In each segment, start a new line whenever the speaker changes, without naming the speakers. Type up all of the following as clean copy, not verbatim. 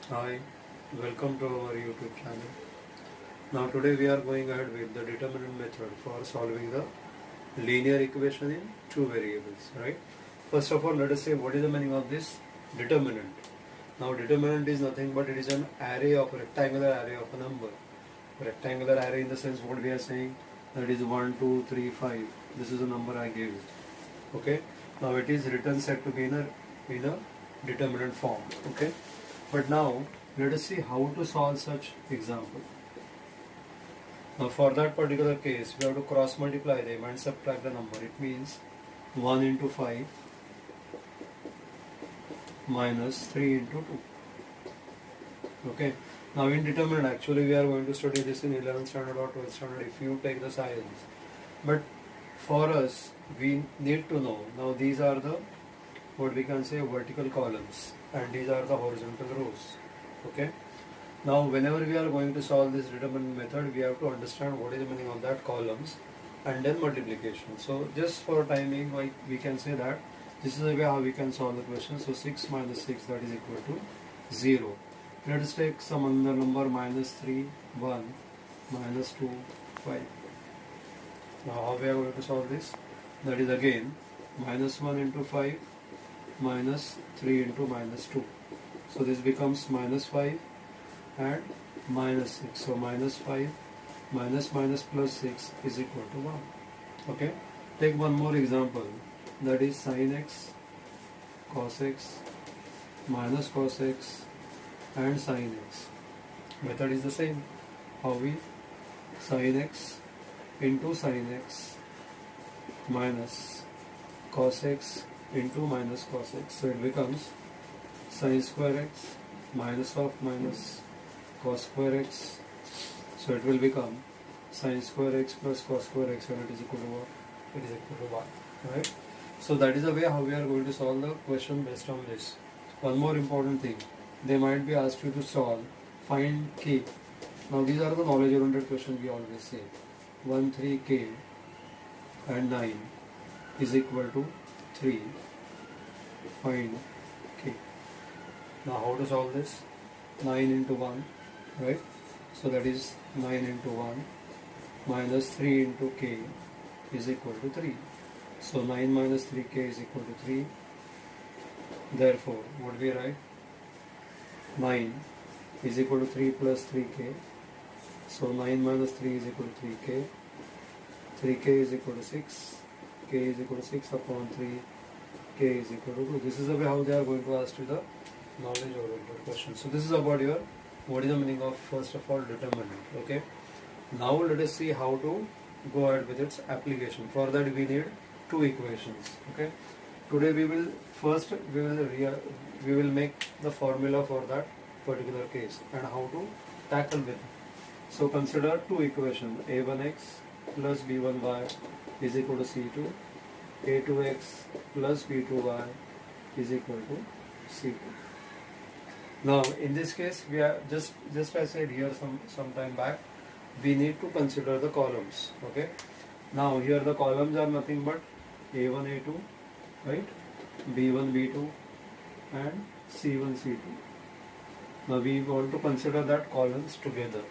Hi, welcome to our YouTube channel. Now today we are going ahead with the determinant method for solving the linear equation in two variables, right? First of all, let us say what is the meaning of this determinant. Now determinant is nothing but it is an array of rectangular array of a number. Rectangular array in the sense what we are saying, that is 1, 2, 3, 5. This is the number I gave you. Okay. Now it is written set to be in a determinant form. Okay. But now let us see how to solve such example. Now for that particular case, we have to cross multiply them and subtract the number. It means 1 into 5 minus 3 into 2. Okay. Now in determinant, actually we are going to study this in 11th standard or 12th standard if you take the science. But for us, we need to know, now these are the, what we can say, vertical columns and these are the horizontal rows. Okay. Now whenever we are going to solve this determinant method, we have to understand what is the meaning of that columns and then multiplication. So just for timing, we can say that this is the way how we can solve the question. So 6 minus 6, that is equal to 0. Let us take some other number, minus 3, 1, minus 2, 5. Now how we are going to solve this? That is again minus 1 into 5 minus 3 into minus 2. So this becomes minus 5 and minus 6. So minus 5 minus plus 6 is equal to 1. Okay. Take one more example, that is sin x, cos x, minus cos x and sin x. Method is the same. How we sin x into sin x minus cos x into minus cos x. So it becomes sin square x minus of minus cos square x. So it will become sin square x plus cos square x, and it is equal to what? It is equal to 1. Right? So that is the way how we are going to solve the question based on this. One more important thing, they might be asked you to solve, find k. Now these are the knowledge oriented questions we always say. 1, 3, k and 9 is equal to 3. Find k. Now how to solve this? 9 into 1, right? So that is 9 into 1 minus 3 into k is equal to 3. So 9 minus 3k is equal to 3. Therefore, what we write? 9 is equal to 3 plus 3k. So 9 minus 3 is equal to 3k. 3k is equal to 6. K is equal to 6 upon 3. K is equal to 2. This is the way how they are going to ask you the knowledge oriented question. So this is about your, what is the meaning of first of all determinant. Okay. Now let us see how to go ahead with its application. For that we need two equations. Okay. Today we will make the formula for that particular case and how to tackle with it. So consider two equations, a1x plus b1y is equal to c2, a2x plus b2y is equal to c2. Now in this case we are just I said here some time back, we need to consider the columns. Okay. Now here the columns are nothing but a1 a2, right, b1 b2 and c1 c2. Now we want to consider that columns together.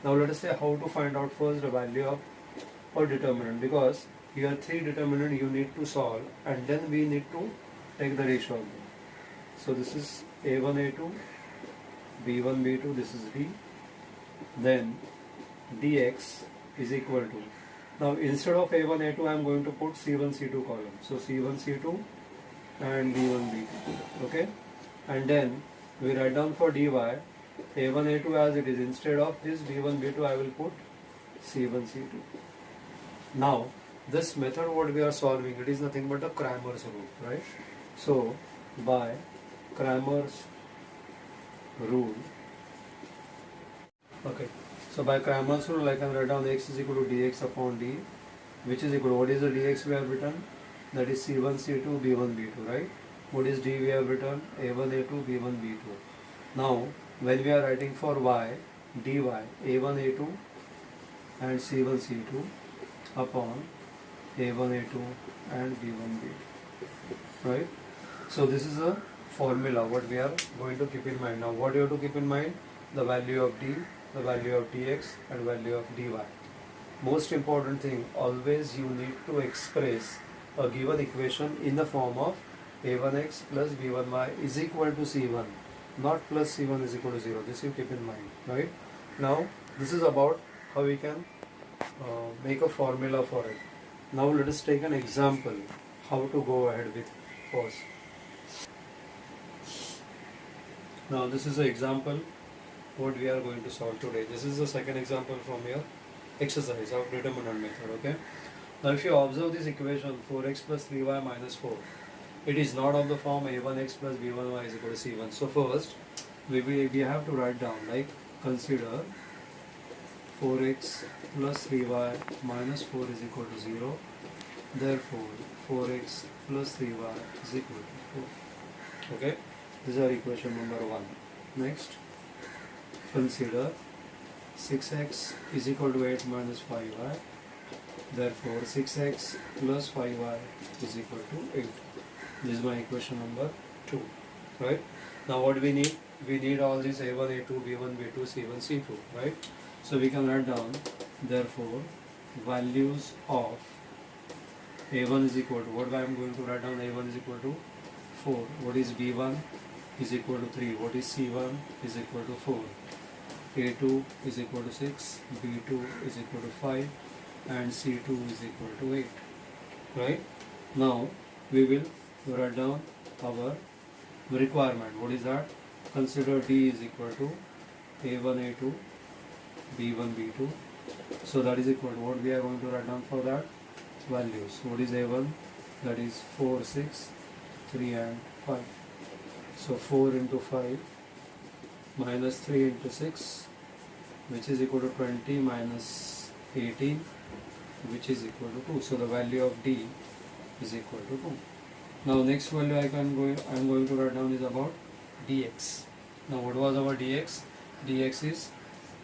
Now let us say how to find out first the value of a determinant, because here three determinant you need to solve and then we need to take the ratio of them. So this is a1 a2, b1 b2, this is d. Then dx is equal to, now instead of a1 a2 I am going to put c1 c2 column. So c1 c2 and b1 b2. Okay. And then we write down for dy a1 a2 as it is. Instead of this b1 b2 I will put c1 c2. Now this method what we are solving, it is nothing but the Cramer's rule, right? So by Cramer's rule, okay, so by Cramer's rule I can write down x is equal to dx upon d, which is equal to, what is the dx we have written? That is c1 c2 b1 b2, right? What is d we have written? a1 a2 b1 b2. Now when we are writing for y, dy a1 a2 and c1 c2 upon a1 a2 and b1 b2, right? So this is the formula, what we are going to keep in mind. Now what you have to keep in mind, the value of d, the value of dx and value of dy. Most important thing, always you need to express a given equation in the form of a1x plus b1y is equal to c1, not plus c1 is equal to 0. This you keep in mind, right? Now this is about how we can make a formula for it. Now let us take an example how to go ahead with first. Now this is an example what we are going to solve today. This is the second example from your exercise of determinant method. Okay. Now if you observe this equation 4x plus 3y minus 4, it is not of the form a1x plus b1y is equal to c1. So first we have to write down, like, consider 4x plus 3y minus 4 is equal to 0. Therefore 4x plus 3y is equal to 4. Okay. This is our equation number 1. Next, consider 6x is equal to 8 minus 5y. Therefore 6x plus 5y is equal to 8. This is my equation number 2. Right? Now what we need? We need all these a1, a2, b1, b2, c1, c2. Right? So we can write down, therefore values of a1 is equal to, what I am going to write down, a1 is equal to 4. What is b1 is equal to 3. What is c1 is equal to 4. a2 is equal to 6. b2 is equal to 5. And c2 is equal to 8. Right? Now we will write down our requirement. What is that? Consider d is equal to a1, a2, b1, b2. So that is equal to, what we are going to write down for that? Values. What is a1? That is 4, 6, 3 and 5. So 4 into 5 minus 3 into 6, which is equal to 20, minus 18, which is equal to 2. So the value of d is equal to 2. Now next value I am going to write down is about dx. Now what was our dx? Dx is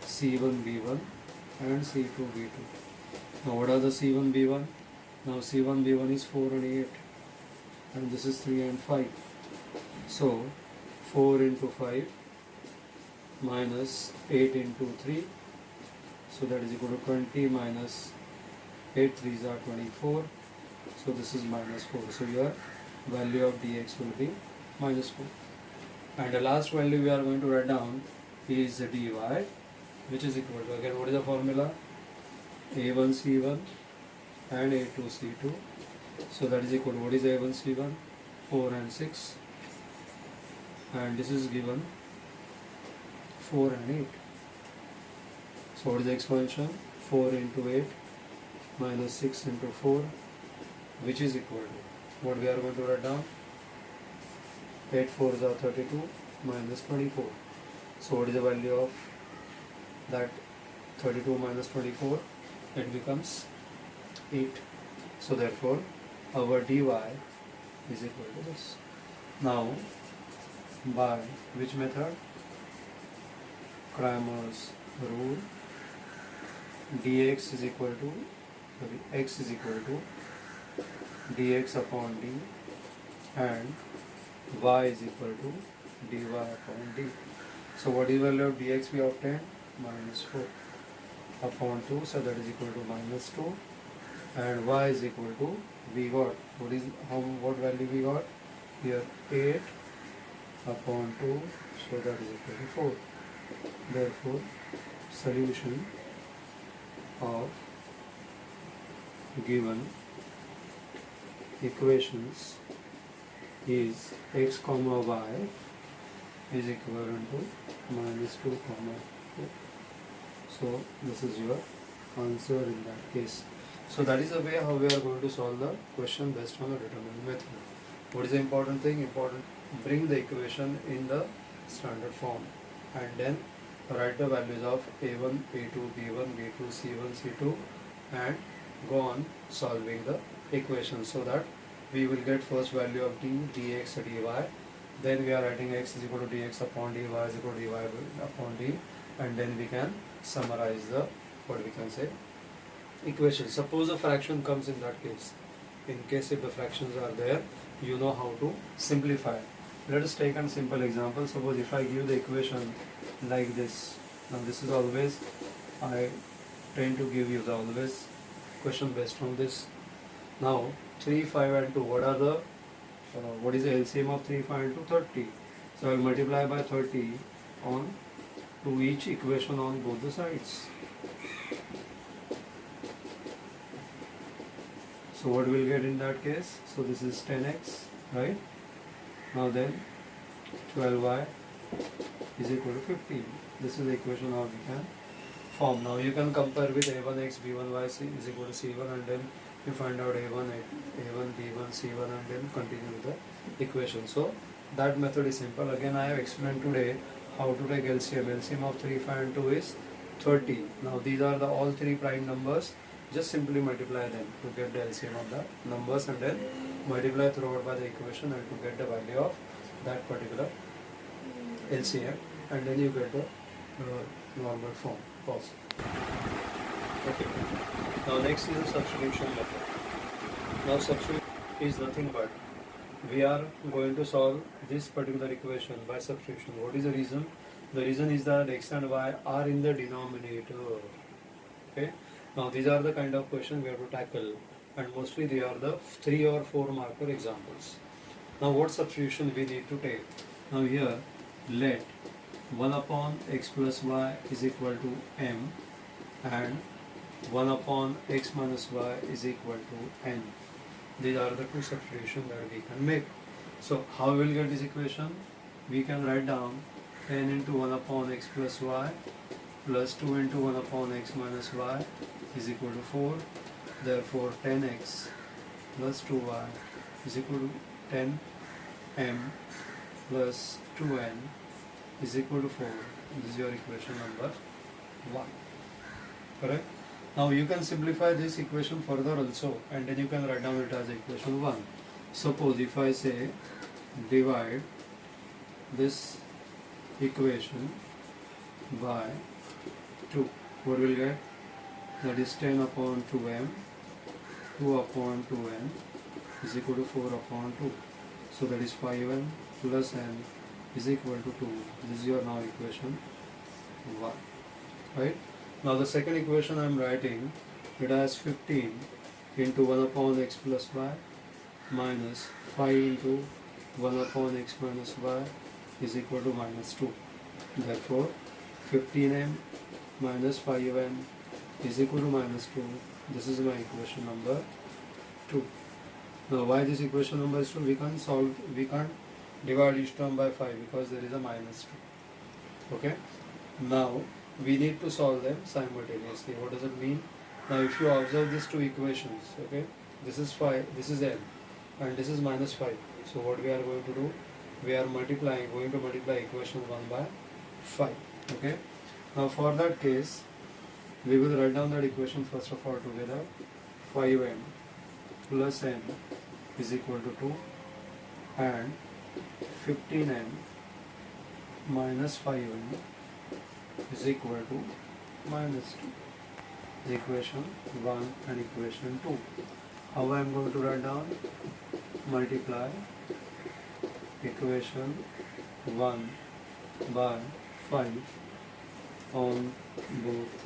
c1 b1 and c2 b2. Now what are the c1 b1? Now c1 b1 is 4 and 8, and this is 3 and 5. So 4 into 5 minus 8 into 3, so that is equal to 20, minus 8 3s are 24. So this is minus 4. So your value of dx will be minus 4. And the last value we are going to write down is the dy, which is equal to, again, what is the formula? a1 c1 and a2 c2. So that is equal to, what is a1 c1? 4 and 6. And this is given 4 and 8. So what is the expansion? 4 into 8 minus 6 into 4, which is equal to, what we are going to write down? 8 4s are 32 minus 24. So what is the value of that 32 minus 24? It becomes 8. So therefore our dy is equal to this. Now by which method? Cramer's rule. Dx is equal to, x is equal to dx upon d, and y is equal to dy upon d. So what is the value of dx we obtained? Minus 4 upon 2, so that is equal to minus 2, and y is equal to, we got, what value we got here? 8 upon 2, so that is equal to 4. Therefore solution of given equations is x comma y is equivalent to minus 2 comma 4. So this is your answer in that case. So that is the way how we are going to solve the question based on the determinant method. What is the important thing? Bring the equation in the standard form and then write the values of a1, a2, b1, b2, c1, c2 and go on solving the equation, so that we will get first value of d, dx, dy. Then we are writing x is equal to dx upon dy is equal to dy upon d, and then we can summarize the, what we can say, equation. Suppose a fraction comes in that case. In case if the fractions are there, you know how to simplify. Let us take a simple example. Suppose if I give the equation like this. Now this is always, I tend to give you the always question based on this. Now 3, 5 and 2, what is the LCM of 3, 5 and 2? 30. So I will multiply by 30 on to each equation on both the sides. So what we'll get in that case? So this is 10x, right? Now then 12y is equal to 15. This is the equation how we can form. Now you can compare with a1x b1y is equal to c1, and then you find out a1 b1 c1, and then continue with the equation. So that method is simple. Again, I have explained today how to take LCM. LCM of 3, 5 and 2 is 30. Now these are the all three prime numbers. Just simply multiply them to get the LCM of the numbers, and then multiply throughout by the equation and to get the value of that particular LCM, and then you get the normal form. Pause. Okay. Now next is the substitution method. Now substitution is nothing but we are going to solve this particular equation by substitution. What is the reason? The reason is that x and y are in the denominator. Okay. Now these are the kind of questions we have to tackle, and mostly they are the 3 or 4 marker examples. Now what substitution we need to take? Now here let 1 upon x plus y is equal to m, and 1 upon x minus y is equal to n. These are the two substitutions that we can make. So how we will get this equation? We can write down 10 into 1 upon x plus y plus 2 into 1 upon x minus y is equal to 4. Therefore 10x plus 2y is equal to 10m plus 2n is equal to 4. This is your equation number 1. Correct? Now you can simplify this equation further also, and then you can write down it as equation 1. Suppose if I say divide this equation by 2, what will get? That is 10 upon 2m, 2 upon 2n is equal to 4 upon 2. So that is 5n plus n is equal to 2. This is your now equation 1. Right? Now the second equation I am writing, it has 15 into 1 upon x plus y minus 5 into 1 upon x minus y is equal to minus 2. Therefore 15m minus 5n is equal to minus 2. This is my equation number 2. Now why this equation number is 2? We can't divide each term by 5 because there is a minus 2. Okay. Now we need to solve them simultaneously. What does it mean? Now if you observe these two equations, okay, this is 5, this is n, and this is minus 5. So what we are going to do? We are going to multiply equation 1 by 5. Okay. Now for that case, we will write down that equation first of all together. 5n plus n is equal to 2, and 15n minus 5n is equal to minus 2. Equation 1 and equation 2. How I am going to write down? Multiply equation 1 by 5 on both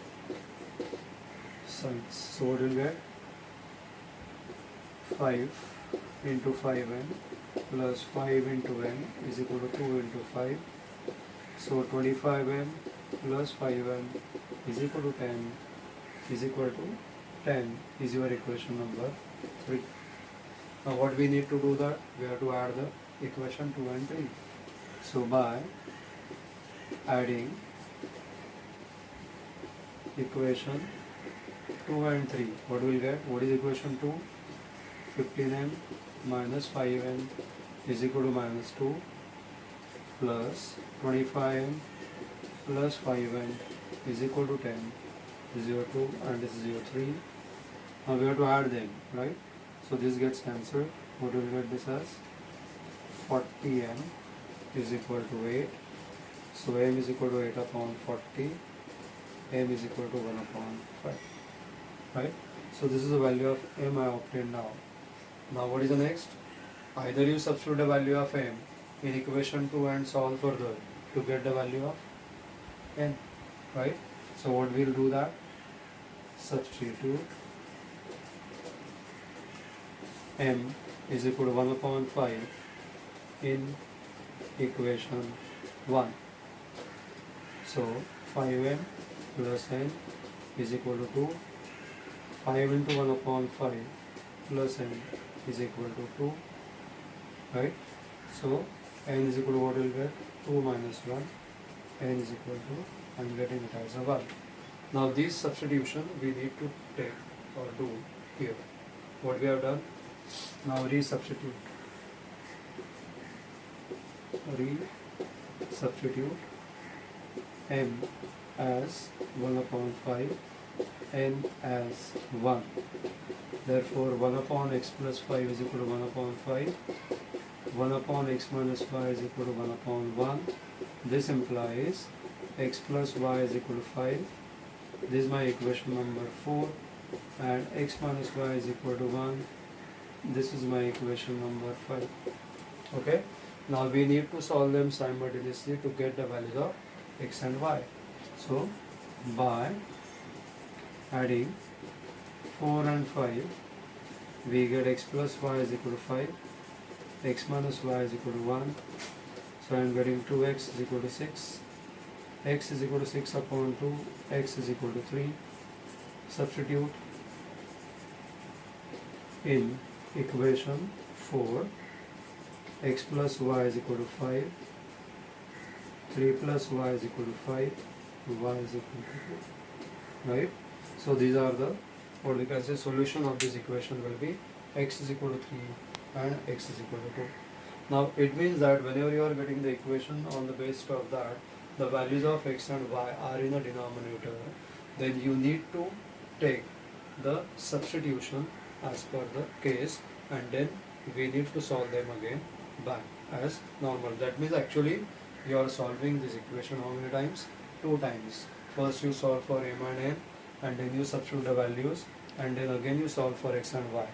sides. So what will get? 5 into 5n plus 5 into n is equal to 2 into 5. So 25n plus 5n is equal to 10 is equal to 10 is your equation number 3. Now what we need to do that? We have to add the equation 2 and 3. So by adding equation 2 and 3, what will get? What is equation 2? 15n minus 5n is equal to minus 2 plus 25n plus 5n is equal to 10. This is your 2 and this is your 3. Now we have to add them, right? So this gets cancelled. What will get this as? 40n is equal to 8. So m is equal to 8 upon 40. M is equal to 1 upon 5. Right? So this is the value of m I obtained now. Now what is the next? Either you substitute the value of m in equation 2 and solve further to get the value of n, right? So what we'll do that, substitute m is equal to 1 upon 5 in equation 1. So 5m plus n is equal to 2. 5 into 1 upon 5 plus n is equal to 2, right? So n is equal to what will get? 2 minus 1. N is equal to, I'm getting it as a 1. Now this substitution we need to take or do here. What we have done? Now resubstitute m as 1 upon 5, n as 1. Therefore 1 upon x plus 5 is equal to 1 upon 5. 1 upon x minus y is equal to 1 upon 1. This implies x plus y is equal to 5. This is my equation number 4. And x minus y is equal to 1. This is my equation number 5. Okay. Now we need to solve them simultaneously to get the values of x and y. So by adding 4 and 5, we get x plus y is equal to 5, x minus y is equal to 1. So I am getting 2x is equal to 6, x is equal to 6 upon 2, x is equal to 3. Substitute in equation 4, x plus y is equal to 5, 3 plus y is equal to 5, y is equal to 2, right? So these are the, what we can say, solution of this equation will be x is equal to 3 and x is equal to 2. Now it means that whenever you are getting the equation on the basis of that, the values of x and y are in a denominator, then you need to take the substitution as per the case, and then we need to solve them again back as normal. That means actually you are solving this equation how many times? 2 times. First you solve for m and n, and then you substitute the values, and then again you solve for x and y.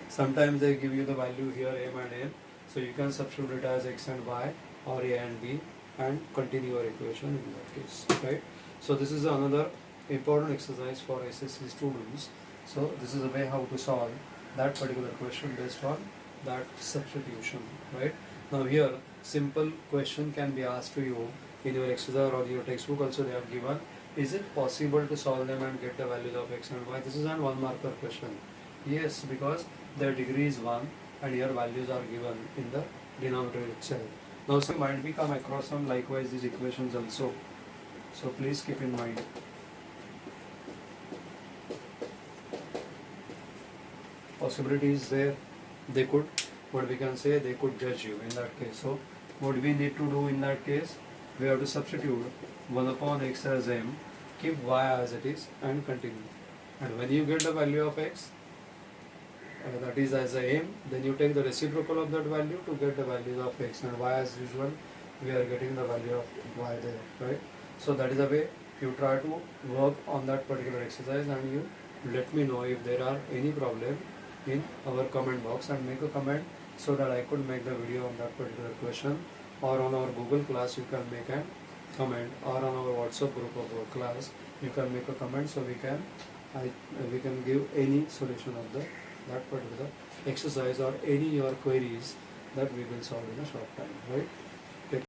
Sometimes they give you the value here m and n, so you can substitute it as x and y or a and b and continue your equation in that case, right? So this is another important exercise for SSC students. So this is a way how to solve that particular question based on that substitution, right? Now here simple question can be asked to you in your exercise or your textbook also. They have given, is it possible to solve them and get the values of x and y? This is an 1 marker question. Yes, because their degree is 1 and your values are given in the denominator itself. Now some might be come across some likewise these equations also, so please keep in mind. Possibility is there, they could, what we can say, they could judge you in that case. So what we need to do in that case, we have to substitute 1 upon x as m, keep y as it is and continue. And when you get the value of x, that is as a m, then you take the reciprocal of that value to get the values of x, and y as usual we are getting the value of y there, right? So that is the way you try to work on that particular exercise, and you let me know if there are any problem in our comment box, and make a comment so that I could make the video on that particular question, or on our Google class you can make a comment, or on our WhatsApp group of our class you can make a comment, so we can give any solution of that particular exercise or any your queries that we will solve in a short time, right?